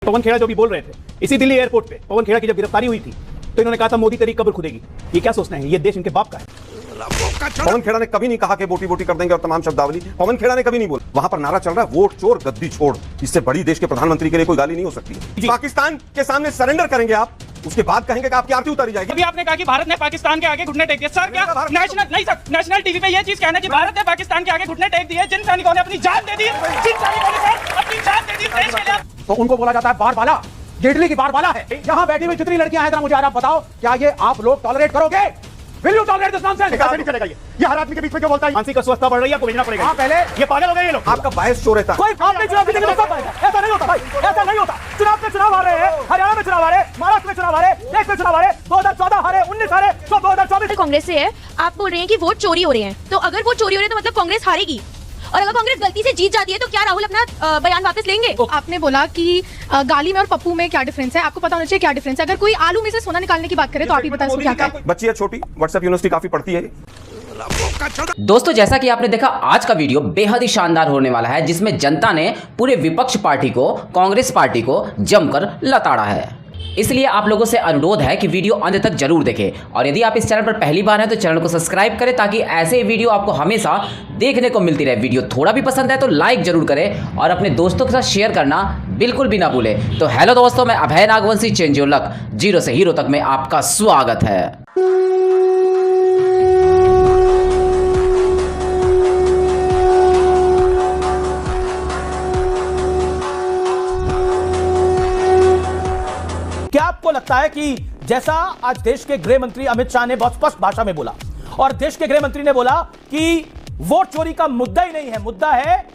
पवन खेड़ा जो भी बोल रहे थे इसी दिल्ली एयरपोर्ट पे पवन खेड़ा की जब गिरफ्तारी हुई थी तो इन्होंने कहा था मोदी तेरी कब्र खुदेगी। ये क्या सोचते हैं, ये देश इनके बाप का है। पवन खेड़ा ने कभी नहीं कहा कि वोटी वोटी कर देंगे और तमाम शब्दावली पवन खेड़ा ने कभी नहीं बोला। वहां पर नारा चल रहा है वोट चोर गद्दी छोड़। इससे बड़ी देश के प्रधानमंत्री के लिए कोई गाली नहीं हो सकती। पाकिस्तान के सामने सरेंडर करेंगे आप, उसके बाद कहेंगे कि आपकी आरती उतारी जाएगी। अभी आपने कहा कि भारत ने पाकिस्तान के आगे घुटने टेक दिए। सर क्या नेशनल नहीं सर, नेशनल टीवी पे ये चीज कहना कि भारत ने पाकिस्तान के आगे घुटने टेक दिए। जिन सैनिकों ने अपनी जान दे दी, जिन सैनिकों ने अपनी जान दे दी देश के लिए, तो उनको बोला जाता है बारबाला, जेटली की बारबाला है। यहाँ बैठी हुई जितनी लड़कियां हैं, मुझे आप बताओ, क्या ये आप लोग टॉलरेट करोगे? Will you tolerate this nonsense? कैसे नहीं चलेगा ये हर आदमी के बीच में क्यों बोलता है? मानसिक अस्वस्थता बढ़ रही है, आपको भेजना पड़ेगा। हाँ, पहले ये पागल हो गए ये लोग। आपका बायस शो रहता है। कोई काम नहीं, चुनाव जीतेंगे तो सब पाएगा। ऐसा नहीं होता भाई, ऐसा नहीं होता। चुनाव में चुनाव आ रहे हैं, हरियाणा में चुनाव आ रहे हैं, महाराष्ट्र में चुनाव आ रहे हैं, देश में चुनाव आ रहे हैं। 2014 हारे, 19 हारे, तो 2024 कांग्रेस से है। आप बोल रहे हैं कि वोट चोरी हो रहे हैं, तो अगर वोट चोरी हो रहे हैं तो मतलब कांग्रेस हारेगी। और अगर कांग्रेस गलती से जीत जाती है तो क्या राहुल अपना बयान वापस लेंगे? आपने बोला कि गाली में और पप्पू में क्या डिफरेंस है, आपको पता होना चाहिए क्या डिफरेंस है। अगर कोई आलू में से सोना निकालने की बात करे तो आप ही बताएं क्या है। बच्ची है छोटी, व्हाट्सएप यूनिवर्सिटी काफी पढ़ती है। दोस्तों, जैसा कि आपने देखा, आज का वीडियो बेहद ही शानदार होने वाला है, जिसमें जनता ने पूरे विपक्ष पार्टी को, कांग्रेस पार्टी को जमकर लताड़ा है। इसलिए आप लोगों से अनुरोध है कि वीडियो अंत तक जरूर देखें, और यदि आप इस चैनल पर पहली बार हैं तो चैनल को सब्सक्राइब करें, ताकि ऐसे वीडियो आपको हमेशा देखने को मिलती रहे। वीडियो थोड़ा भी पसंद है तो लाइक जरूर करें और अपने दोस्तों के साथ शेयर करना बिल्कुल भी ना भूलें। तो हेलो दोस्तों, मैं Abhay Nagvanshi, change your luck, zero से हीरो तक में आपका स्वागत है। क्या आपको लगता है कि जैसा आज देश के गृह मंत्री अमित शाह ने बहुत स्पष्ट भाषा में बोला, और देश के गृह मंत्री ने बोला कि वोट चोरी का मुद्दा ही नहीं है, मुद्दा है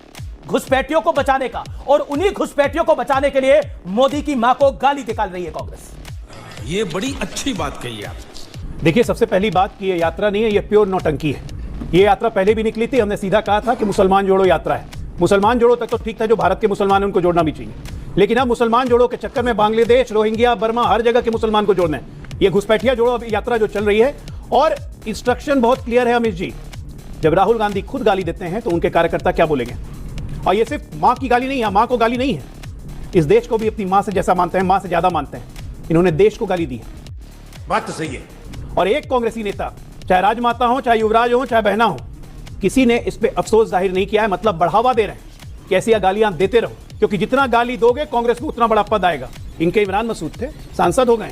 घुसपैठियों को बचाने का, और उन्हीं घुसपैठियों को बचाने के लिए मोदी की मां को गाली निकाल रही है कांग्रेस। ये बड़ी अच्छी बात कही आप। देखिए, सबसे पहली बात कि ये यात्रा नहीं है, ये प्योर नौटंकी है। ये यात्रा पहले भी निकली थी, हमने सीधा कहा था कि मुसलमान जोड़ो यात्रा है। मुसलमान जोड़ो तक तो ठीक था, जो भारत के मुसलमान हैं उनको जोड़ना भी चाहिए, लेकिन अब मुसलमान जोड़ो के चक्कर में बांग्लादेश, रोहिंग्या, बर्मा, हर जगह के मुसलमान को जोड़ना है। ये घुसपैठिया जोड़ो यात्रा जो चल रही है, और इंस्ट्रक्शन बहुत क्लियर है अमित जी। जब राहुल गांधी खुद गाली देते हैं तो उनके कार्यकर्ता क्या बोलेंगे? और ये सिर्फ मां की गाली नहीं है, मां को गाली नहीं है, इस देश को भी अपनी मां से जैसा मानते हैं, मां से ज्यादा मानते हैं। इन्होंने देश को गाली दी है। बात तो सही है। और एक कांग्रेसी नेता, चाहे राजमाता हो, चाहे युवराज हो, चाहे बहना हो, किसी ने इस पे अफसोस जाहिर नहीं किया है। मतलब बढ़ावा दे रहे हैं कि ऐसी गालियां देते रहो, क्योंकि जितना गाली दोगे कांग्रेस को उतना बड़ा पद आएगा। इनके इमरान मसूद थे, सांसद हो गए।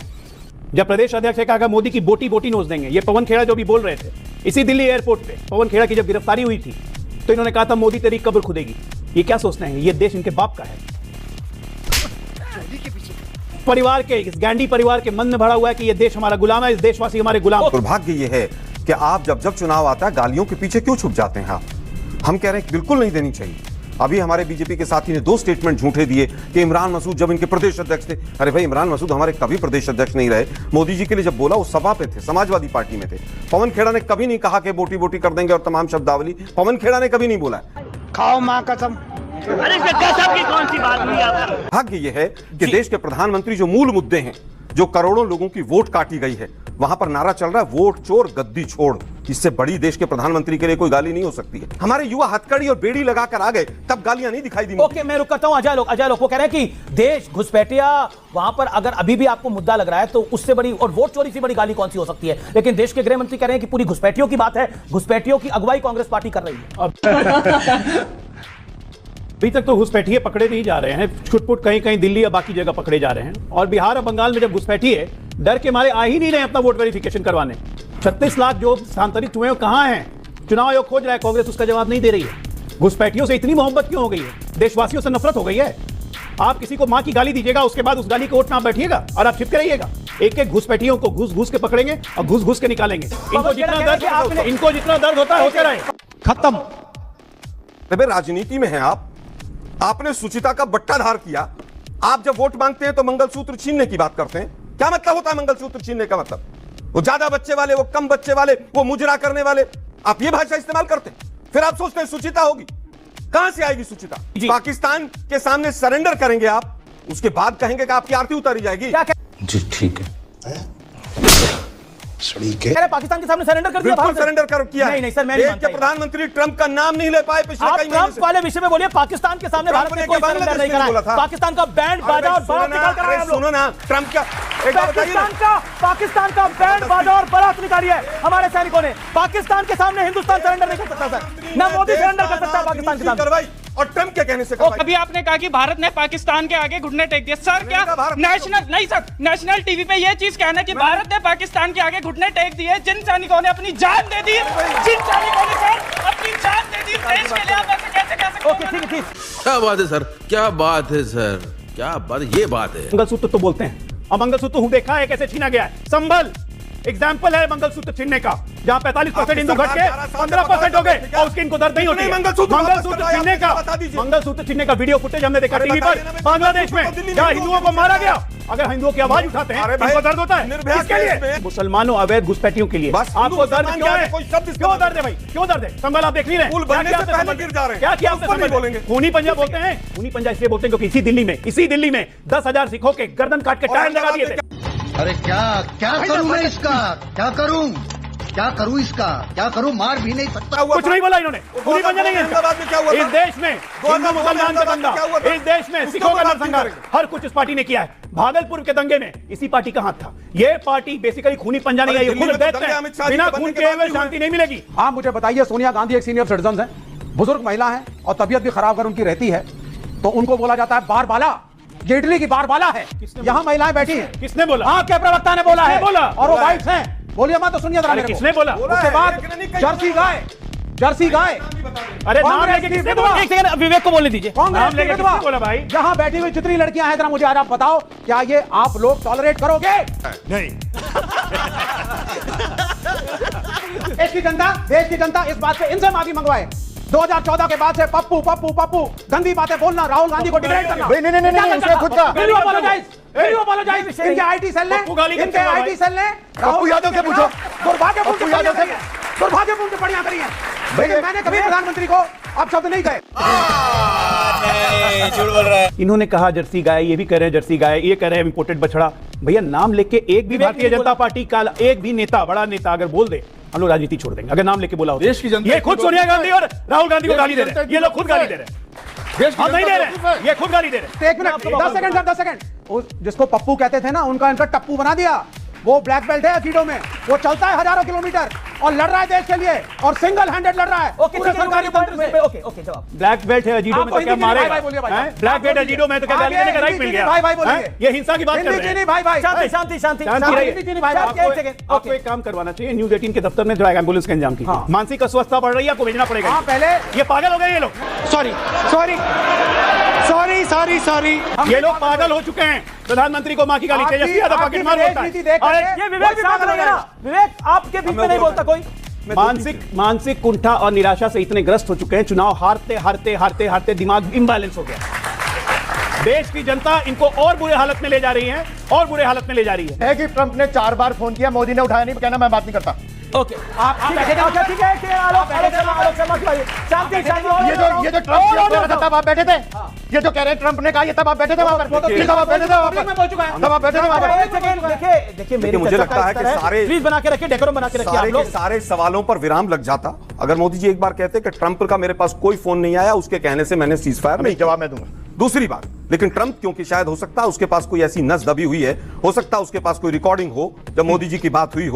जब प्रदेश अध्यक्ष ने कहा मोदी की बोटी बोटी नोच देंगे, ये पवन खेड़ा जो भी बोल रहे थे इसी दिल्ली एयरपोर्ट पे पवन खेड़ा की जब गिरफ्तारी हुई थी तो इन्होंने कहा था मोदी तेरी कब्र खुदेगी। ये क्या सोचते हैं, ये देश इनके बाप का है। परिवार के, इस गांधी परिवार के मन में भरा हुआ है कि ये देश हमारा गुलाम है, इस देशवासी हमारे गुलाम। दुर्भाग्य ये है कि आप जब जब चुनाव आता है गालियों के पीछे क्यों छुप जाते हैं आप। हम कह रहे हैं कि बिल्कुल नहीं देनी चाहिए। अभी हमारे बीजेपी के साथी ने 2 स्टेटमेंट झूठे दिए कि इमरान मसूद जब इनके प्रदेश अध्यक्ष थे। अरे भाई, इमरान मसूद हमारे कभी प्रदेश अध्यक्ष नहीं रहे। मोदी जी के लिए जब बोला उस सभा पे थे, समाजवादी पार्टी में थे। पवन खेड़ा ने कभी नहीं कहा कि वोटी वोटी कर देंगे और तमाम शब्दावली पवन खेड़ा ने कभी नहीं बोला। खाओ माँ कसम। अरे इसमें कसम की कौन सी बात हुई आपको? भाग्य यह है कि देश के प्रधानमंत्री जो मूल मुद्दे हैं, जो करोड़ों लोगों की वोट काटी गई है, वहां पर नारा चल रहा है वोट चोर गद्दी छोड़। इससे बड़ी देश के प्रधानमंत्री के लिए कोई गाली नहीं हो सकती है। हमारे युवा हथकड़ी और बेड़ी लगाकर आ गए, तब गालियां नहीं दिखाई दी। ओके, मैं रुकता हूं। अजय लोग वो कह रहे हैं कि देश घुसपैठिया, वहां पर अगर अभी भी आपको मुद्दा लग रहा है तो उससे बड़ी और वोट चोरी से बड़ी गाली कौन सी हो सकती है? लेकिन देश के गृह मंत्री कह रहे हैं कि पूरी घुसपैठियों की बात है, घुसपैठियों की अगुवाई कांग्रेस पार्टी कर रही है। अभी तक तो घुसपैठिए पकड़े नहीं जा रहे हैं, छुटपुट कहीं कहीं दिल्ली या बाकी जगह पकड़े जा रहे हैं। और बिहार और बंगाल में जब घुसपैठिए डर के मारे आ ही नहीं रहे अपना वोट वेरिफिकेशन करवाने। 36 लाख जो स्थानांतरित हुए हैं कहां हैं? चुनाव आयोग खोज रहा है, कांग्रेस उसका जवाब नहीं दे रही है। घुसपैठियों से इतनी मोहब्बत क्यों हो गई है? देशवासियों से नफरत हो गई है। आप किसी को मां की गाली दीजिएगा, उसके बाद उस गाली को वोट में आप बैठिएगा और आप छिपके रहिएगा। एक एक घुसपैठियों को घुस घुस के पकड़ेंगे और घुस घुस के निकालेंगे। इनको जितना दर्द होता है होते रहे, खत्म। राजनीति में है आप, आपने सुचिता का बट्टाधार किया। आप जब वोट मांगते हैं तो मंगलसूत्र छीनने की बात करते हैं। क्या मतलब होता है मंगलसूत्र छीनने का? मतलब वो ज्यादा बच्चे वाले, वो कम बच्चे वाले, वो मुजरा करने वाले, आप ये भाषा इस्तेमाल करते हैं। फिर आप सोचते हैं सुचिता होगी। कहां से आएगी सुचिता? पाकिस्तान के सामने सरेंडर करेंगे आप, उसके बाद कहेंगे कि आपकी आरती उतारी जाएगी। जी ठीक है। अरे पाकिस्तान के सामने सरेंडर कर दिया, बिल्कुल भारत ने। सरेंडर कर किया। नहीं नहीं सर, मैं नहीं देश मानता के ये। प्रधानमंत्री ट्रंप का नाम नहीं ले पाए पिछले आप कई महीने ट्रंप से। वाले विषय में बोलिए, पाकिस्तान के सामने भारत ने कोई सरेंडर नहीं करा है। पाकिस्तान का बैंड बाजा और बारात निकाल कर आए हम लोग। सुनो ना, ट्रंप का एक बात बताइए ना। पाकिस्तान का बैंड बाजा और बारात निकाली है हमारे सैनिकों ने। पाकिस्तान के सामने हिंदुस्तान सरेंडर नहीं कर सकता सर, ना मोदी सरेंडर कर सकता है पाकिस्तान के सामने। करवाई और ट्रंप के कहने से तो कभी आपने कहा कि भारत ने पाकिस्तान के आगे घुटने टेक दिए सर? क्या नेशनल नहीं सर, नेशनल टीवी पे ये चीज कहना कि भारत ने पाकिस्तान के आगे घुटने टेक दिए, जिन सैनिकों ने अपनी जान दे दी, जिन सैनिकों ने सर अपनी जान दे दी देश के लिए, आप ऐसे कैसे कह सकते ओके ठीक है, ठीक। क्या बात है सर, क्या बात है सर, क्या बात, ये बात है। मंगलसूत्र तो बोलते हैं, और मंगलसूत्र हूं देखा है कैसे छीना गया है। संभल एग्जाम्पल है मंगलसूत्र छीनने का, जहां 45% हिंदू घट के 15% हो गए और उसकी इनको दर्द नहीं होती है। मंगलसूत्र छीनने का, मंगलसूत्र छीनने का वीडियो फुटेज हमने देखा टीवी पर बांग्लादेश में, जहां हिंदुओं को मारा गया। अगर हिंदुओं की आवाज उठाते हैं इनको दर्द होता है, किसके लिए? मुसलमानों अवैध घुसपैठियों के लिए। आपको दर्द क्यों है? क्यों दर्द है भाई, क्यों दर्द है? संभल आप देख नहीं रहे, क्या किया आपने? बोलेंगे खूनी पंजा बोलते हैं, खूनी पंजा इसलिए बोलते हैं क्योंकि इसी दिल्ली में 10,000 सिखों के गर्दन काट के टायर लगा दिए थे। अरे क्या करूं मैं इसका, क्या करूं इसका, क्या करूं? मार भी नहीं सकता। कुछ नहीं बोला इन्होंने, खूनी पंजा नहीं है इसका। इस देश में हिंदू मुसलमान का दंगा, इस देश में सिखों का नरसंहार, हर कुछ इस पार्टी ने किया है। भागलपुर के दंगे में इसी पार्टी का हाथ था। ये पार्टी बेसिकली खूनी पंजा नहीं है, ये खुद देते हैं, बिना खून के हुए शांति नहीं मिलेगी। आप मुझे बताइए, सोनिया गांधी एक सीनियर सिटीजन है, बुजुर्ग महिला है और तबियत भी खराब अगर उनकी रहती है तो उनको बोला जाता है बार बाला। ये इटली की बार बाला है, यहाँ महिलाएं बैठी हैं। किसने बोला? आपके प्रवक्ता ने बोला है, बोला और वो वाइफ हैं। बोलिए मत तो सुनिए जरा मेरे को। किसने बोला? उसके बाद जर्सी गाय। अरे नाम लेके किसने बोला? एक सेकंड, विवेक को बोलने दीजिए। नाम लेके किसने बोला भाई? यहाँ बैठी हुई जितनी लड़कियां हैं, जरा मुझे आज आप बताओ, क्या ये आप लोग टॉलरेट करोगे? नहीं। देश की जनता इस बात पे इनसे माफी मंगवाए। 2014 के बाद से पप्पू पप्पू पप्पू गंदी बातें बोलना, राहुल गांधी को डिग्रेड करना। नहीं, उसने खुद कहा। इनके आईटी सेल ने पप्पू यादव से पूछो। दुर्भाग्यपूर्ण टिप्पणियां करी हैं, लेकिन मैंने कभी प्रधानमंत्री को आप शब्द नहीं कहे। इन्होंने कहा जर्सी गाय, ये भी कह रहे हैं जर्सी गाय, ये कह रहे हैं इंपोर्टेड बछड़ा। भैया नाम लेके एक भी भारतीय जनता पार्टी का एक भी नेता, बड़ा नेता अगर बोल दे, हम लोग राजनीति छोड़ देंगे। अगर नाम लेके बोला हो देश की जनता, ये खुद सोनिया गांधी और राहुल गांधी को गाली दे रहे हैं। ये लोग खुद गाली दे रहे हैं, हम नहीं दे रहे, ये खुद गाली दे रहे हैं। एक मिनट, 10 सेकंड। जिसको पप्पू कहते थे ना, उनका इनका टप्पू बना दिया। वो ब्लैक बेल्ट है जूडो में, वो चलता है हजारों किलोमीटर और लड़ रहा है देश के लिए, और सिंगल हैंडेड लड़ रहा है। ओके सरकारी तंत्र में। ओके ओके जवाब। ब्लैक बेल्ट है जूडो में तो क्या मारे? ब्लैक बेल्ट है जूडो में तो क्या गाली देने का राइट मिल गया? भाई बोलिए, ये हिंसा की बात कर रहे हैं। भाई शांति शांति शांति आपको एक काम करवाना चाहिए, न्यूज 18 के दफ्तर में जो एम्बुलेंस का इंतजाम की। मानसिक अस्वस्थता बढ़ रही है, आपको भेजना पड़ेगा। पहले ये पागल हो गए ये लोग। सॉरी, ये लोग पागल हो चुके हैं। प्रधानमंत्री को मां की गाली, तेजस्वी यादव पॉकेट मार बोलता है। ये विवेक शांत रहिए ना। विवेक आपके बीच में नहीं बोलता कोई। मानसिक कुंठा और निराशा से इतने ग्रस्त हो चुके हैं, चुनाव हारते दिमाग इम्बैलेंस हो गया। देश की जनता इनको और बुरे हालत में ले जा रही है, और बुरे हालत में ले जा रही है। कि ट्रंप ने 4 बार फोन किया, मोदी ने उठाया नहीं, कहना मैं बात नहीं करता। ओके आप ठीक है आलोक शर्मा की बात। शांति ये जो ट्रंप था तब आप बैठे थे, ये जो कह रहे हैं ट्रंप ने कहा, ये तब आप बैठे थे वहां पर, तब आप बैठे थे वहां पर। देखिए मेरी मुझे लगता है कि सारे प्लीज बना के रखिए, डेकोरम बना के रखिए आप लोग। सारे सवालों पर विराम लग जाता अगर मोदी जी एक बार कहते कि ट्रंप का मेरे पास कोई फोन नहीं आया, उसके कहने से मैंने सीज फायर नहीं। जवाब मैं दूंगा। दूसरी बात, लेकिन ट्रंप क्योंकि शायद हो सकता है उसके पास कोई ऐसी नस दबी हुई है, हो सकता है उसके पास कोई रिकॉर्डिंग हो जब मोदी जी की बात हुई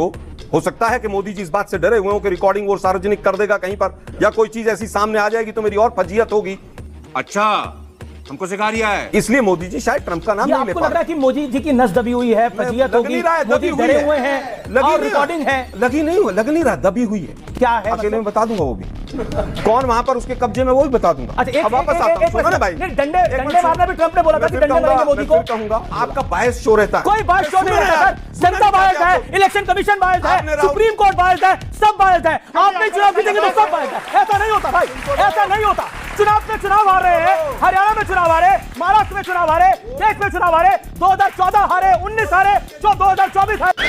हो सकता है कि मोदी जी इस बात से डरे हुए हो कि रिकॉर्डिंग वो सार्वजनिक कर देगा कहीं पर, या कोई चीज ऐसी सामने आ जाएगी तो मेरी और फजीयत होगी। अच्छा, हमको सिखा रिया है, इसलिए मोदी जी शायद ट्रंप का नाम नहीं ले आपको पा लग रहा है कि मोदी जी की नस दबी हुई है, फजीयत होगी, मोदी डरे हुए हैं, और रिकॉर्डिंग है। लग नहीं रहा, दबी हुई है। क्या है अकेले में बता दूंगा, वो भी कौन वहां पर उसके कब्जे में, वो भी बता दूंगा। अच्छा, अब वापस आता हूं, सुनो ना भाई, डंडे मारना भी ट्रंप ने बोला था कि डंडे मारेंगे मोदी को। कहूंगा आपका बायस शो रहता है। कोई बायस शो नहीं रहता सर, जनता बायस है, इलेक्शन कमीशन बायस है, सुप्रीम कोर्ट बायस है, सब बायस है। आप नहीं चुनाव जीतेंगे तो सब बायस है। ऐसा नहीं होता भाई, ऐसा नहीं होता। चुनाव में चुनाव हार रहे हैं, हरियाणा में चुनाव हारे, महाराष्ट्र में चुनाव हारे, देश में चुनाव हारे, 2014 हारे, 19 हारे, जो 2024 हारे,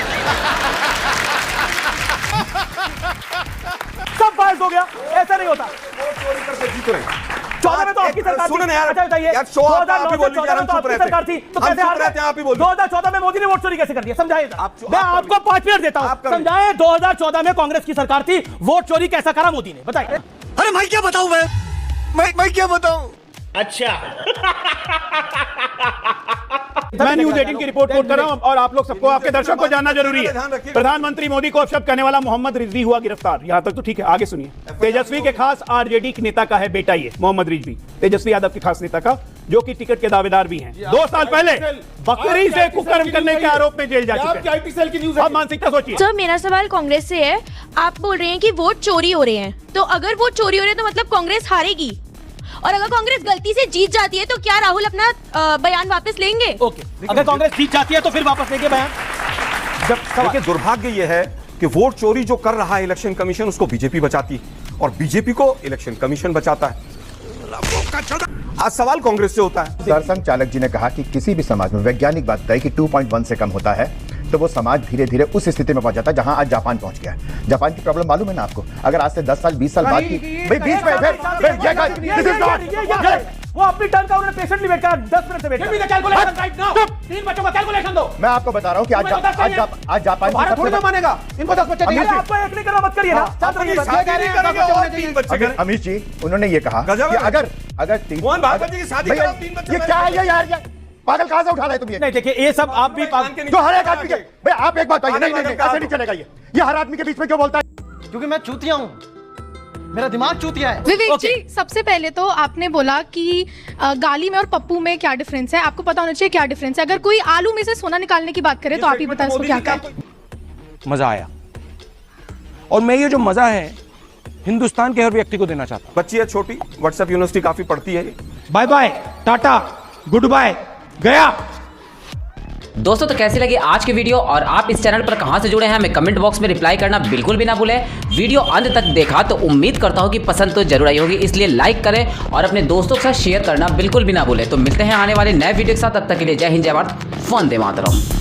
सब बायस हो गया। ऐसा नहीं होता। चोरी करके जीत रहे हैं। 2014 में तो आपकी सरकार थी। सुनो यार, अच्छा बताइए, यार शो आप 2009 भी से बोलिए, 14 हम में तो चुप आपकी रहते सरकार थी, तो कैसे हार गए? आप ही बोलिए। 2014 में मोदी ने वोट चोरी कैसे कर दिया, समझाइए जरा। आप मैं आपको 5 मिनट देता हूं, समझाएं 2014 में कांग्रेस की सरकार थी, वोट चोरी कैसा करा मोदी ने, बताइए। अरे मैं क्या बताऊं, मैं क्या बताऊं? मैं न्यूज 18 की रिपोर्ट कोट कर रहा हूं और आप लोग सबको, आपके दर्शक को जानना जरूरी है। प्रधानमंत्री मोदी को अपशब्द करने वाला मोहम्मद रिजवी हुआ गिरफ्तार। यहां तक तो ठीक है, आगे सुनिए। तेजस्वी के खास आरजेडी के नेता का है बेटा ये मोहम्मद रिजवी, तेजस्वी यादव के खास नेता का, जो कि टिकट के दावेदार भी हैं। 2 साल पहले बकरी से कुकर्म करने के आरोप में जेल जा चुके हैं। अब मानसिकता सोचिए। सर मेरा सवाल कांग्रेस से है, आप बोल रहे हैं कि वोट चोरी हो रहे हैं, तो अगर वोट चोरी हो रहे हैं तो मतलब कांग्रेस हारेगी, और अगर कांग्रेस गलती से जीत जाती है तो क्या राहुल अपना बयान वापस लेंगे? ओके, अगर कांग्रेस जीत जाती है तो फिर वापस लेंगे बयान। देखिए दुर्भाग्य यह है कि वोट चोरी जो कर रहा है इलेक्शन कमीशन, उसको बीजेपी बचाती है और बीजेपी को इलेक्शन कमीशन बचाता है। आज सवाल कांग्रेस से होता है। सरसंघ चालक जी ने कहा कि किसी भी समाज में वैज्ञानिक बात तय कि 2.1 से कम होता है तो वो समाज धीरे धीरे उस स्थिति में पहुंच जाता है जहां आज जापान पहुंच गया है। जापान की प्रॉब्लम मालूम है ना आपको? अगर आज से 10 साल 20 साल बाद की भाई बीच में वो अपनी टर्न का उन्होंने पेशेंटली वेट करा, 10 मिनट से वेट करा। 3 बच्चों का कैलकुलेशन दो। मैं आपको बता रहा हूं कि आज जापान भारत थोड़ी ना मानेगा, इनको 10 बच्चे चाहिए। आपको एक नहीं करना, मत करिए ना। अमित जी उन्होंने ये कहा कि अगर ये क्या है यार, पागल कहां से उठा रहे तुम ये? नहीं देखिए, ये सब आप भी जो हर एक आदमी के भाई आप एक बात बताइए, नहीं ऐसे नहीं चलेगा। ये हर आदमी के बीच में क्यों बोलता है? क्योंकि मैं चूतिया हूं, मेरा दिमाग चूतिया है। विवेक जी, सबसे पहले तो आपने बोला कि गाली में और पप्पू में क्या डिफरेंस है, आपको पता होना चाहिए क्या डिफरेंस है। अगर कोई आलू में से सोना निकालने की बात करे तो आप ही बताएं इसको क्या कहते हैं। मजा आया, और मैं ये जो मजा है हिंदुस्तान के हर व्यक्ति को देना चाहता हूं। बच्ची है छोटी, व्हाट्सएप यूनिवर्सिटी काफी पढ़ती है। Bye bye, tata, good bye, गया। दोस्तों तो कैसी लगी आज की वीडियो, और आप इस चैनल पर कहां से जुड़े हैं हमें कमेंट बॉक्स में रिप्लाई करना बिल्कुल भी ना भूलें। वीडियो अंत तक देखा तो उम्मीद करता हूं कि पसंद तो जरूर आई होगी, इसलिए लाइक करें और अपने दोस्तों के साथ शेयर करना बिल्कुल भी ना भूलें। तो मिलते हैं आने वाले नए वीडियो के साथ, तब तक के लिए जय हिंद, जय भारत, वंदे मातरम।